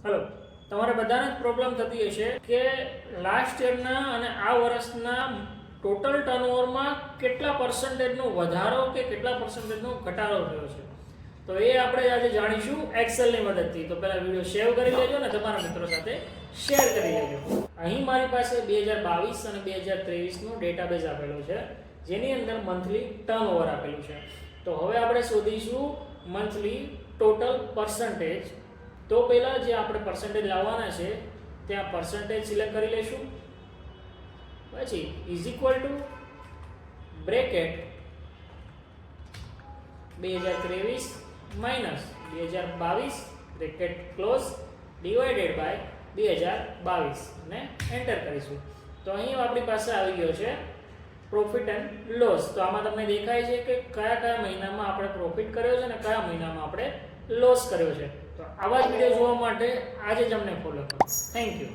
Hello તમારે બધાને જ પ્રોબ્લેમ થતી હશે કે લાસ્ટ યરના અને આ વર્ષના ટોટલ ટર્નઓવરમાં કેટલા પર્સન્ટેજનો વધારો કે કેટલા પર્સન્ટેજનો ઘટાડો થયો છે. તો એ આપણે આજે જાણીશું એક્સેલની મદદથી. તો પહેલા વિડિયો સેવ કરી લેજો અને તમારા મિત્રો સાથે શેર કરી લેજો. અહીં મારી પાસે 2022 અને 2023 નો ડેટાબેઝ આપેલો છે જેની અંદર મંથલી ટર્નઓવર આપેલું છે. તો હવે આપણે શોધીશું મંથલી ટોટલ પર્સન્ટેજ. તો પહેલા જે આપણે પર્સન્ટેજ લાવવાના છે ત્યાં પર્સન્ટેજ સિલેક્ટ કરી લેશું. પછી is equal to bracket 2023 minus 2022 bracket close divided by 2022 અને એન્ટર કરીશું. તો અહીં આપણી પાસે આવી ગયો છે પ્રોફિટ એન્ડ લોસ. તો આમાં તમને દેખાય છે કે કયા કયા મહિનામાં આપણે પ્રોફિટ કર્યો છે અને કયા મહિનામાં આપણે લોસ કર્યો છે. તો આવા જ વિડીયો જોવા માટે આજે જ અમને ફોલો કરો. Thank you.